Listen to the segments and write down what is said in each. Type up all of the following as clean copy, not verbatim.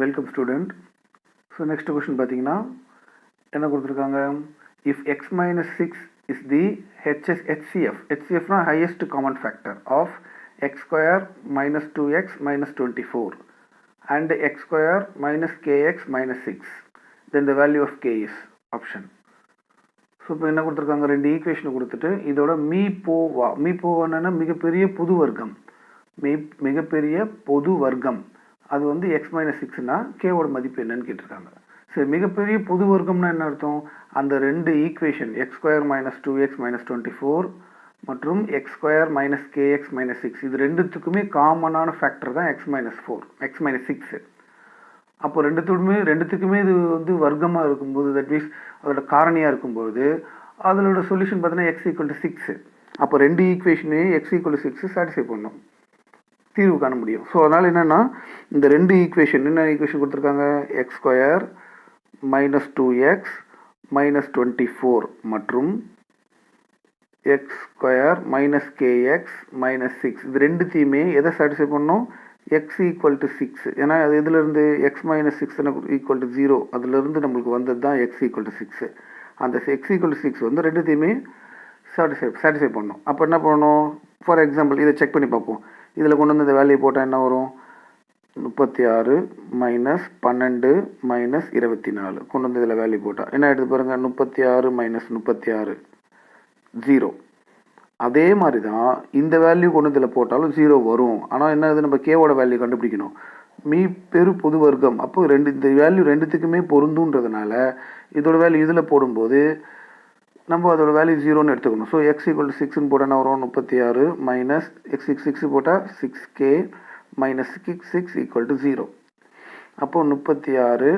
Welcome student. So next question பார்த்தீங்கன்னா என்ன கொடுத்துருக்காங்க, if x minus six is the ஹெச்சிஎஃப்னா highest common factor of x square minus two x minus 24 and x square minus k x minus six, then the value of k is option. So இப்போ என்ன கொடுத்துருக்காங்க, ரெண்டு ஈக்குவேஷனை கொடுத்துட்டு இதோட me போவானா மிகப்பெரிய பொது வர்க்கம், மிகப்பெரிய பொது வர்க்கம் அது வந்து எக்ஸ் மைனஸ் சிக்ஸ்னா கேவோட மதிப்பு என்னன்னு கேட்டிருக்காங்க. சரி, மிகப்பெரிய பொது வர்க்கம்னா என்ன அர்த்தம், அந்த ரெண்டு equation x square minus two x minus 24 மற்றும் x square minus k x minus six, இது ரெண்டுத்துக்குமே காமனான ஃபேக்டர் தான் எக்ஸ் மைனஸ் சிக்ஸு. அப்போ ரெண்டுத்துக்குமே இது வந்து வர்க்கமாக இருக்கும்போது, தட் மீன்ஸ் அதோட காரணியாக இருக்கும்போது அதோட சொல்யூஷன் பார்த்தீங்கன்னா எக்ஸ் ஈக்குவல் டு சிக்ஸு. அப்போ ரெண்டு ஈக்குவேஷனே x equal to six satisfy பண்ணணும், தீர்வு காண முடியும். ஸோ அதனால் என்னென்னா இந்த ரெண்டு ஈக்குவேஷன் என்ன ஈக்குவேஷன் கொடுத்துருக்காங்க, x square minus two x minus 24 மற்றும் x square minus k x minus six, இது ரெண்டுத்தையுமே எதை சாட்டிஸ்ஃபை பண்ணணும், எக்ஸ் ஈக்குவல் டு சிக்ஸ். ஏன்னா அது எதுலேருந்து X minus six equal to 0, அதுலேருந்து நம்மளுக்கு வந்தது தான் எக்ஸ் ஈக்குவல் டு சிக்ஸு. அந்த எக்ஸ் ஈக்குவல் டு சிக்ஸ் வந்து ரெண்டுத்தையுமே சாட்டிஸ்ஃபை பண்ணணும். அப்போ என்ன பண்ணணும், ஃபார் எக்ஸாம்பிள் இதை செக் பண்ணி பார்ப்போம். இதில் கொண்டு வந்து இந்த வேல்யூ போட்டால் என்ன வரும், 36 மைனஸ் 12 மைனஸ் 24 கொண்டு வந்து இதில் வேல்யூ போட்டால் என்ன எடுத்து பாருங்கள், 36 மைனஸ் 36 0. அதே மாதிரி தான் இந்த வேல்யூ கொண்டு இதில் போட்டாலும் 0 வரும். ஆனால் என்ன, இது நம்ம கேவோட வேல்யூ கண்டுபிடிக்கணும், மீ பெரு பொது வர்க்கம். அப்போ இந்த வேல்யூ ரெண்டுத்துக்குமே பொருந்துன்றதுனால இதோட வேல்யூ இதில் போடும்போது நம்ம அதோட வேல்யூ 0ன்னு எடுத்துக்கணும். ஸோ எக்ஸ் ஈக்குவல் டு சிக்ஸ்ன்னு போட்டால் என்ன வரும், 36 மைனஸ் எக்ஸ் சிக்ஸ் போட்டால் 6k minus six equal to 0. அப்போது 36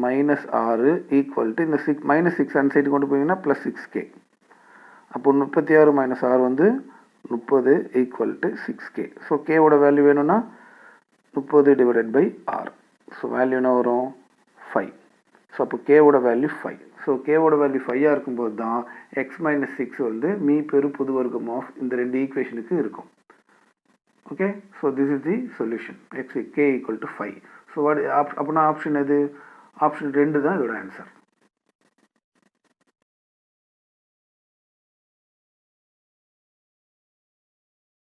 மைனஸ் 6 ஈக்குவல் டு இந்த மைனஸ் சிக்ஸ் அந்த சைடு கொண்டு போனீங்கன்னா ப்ளஸ் 6k. அப்போ 36 மைனஸ் 6 வந்து 30 ஈக்குவல் டு 6k. ஸோ கேவோட வேல்யூ வேணும்னா 30 divided by R. So value என்ன வரும், 5. ஸோ அப்போ கேவோட வேல்யூ 5. ஸோ கேவோட வேல்யூ 5 இருக்கும்போது தான் எக்ஸ் மைனஸ் சிக்ஸ் வந்து மீ பெரு பொது வர்க்கம் ஆஃப் இந்த ரெண்டு ஈக்குவேஷனுக்கு இருக்கும். Okay, so this is the solution, x k equal to 5. ஸோ அப்படின்னா ஆப்ஷன் எது, ஆப்ஷன் 2 தான் இதோட ஆன்சர்.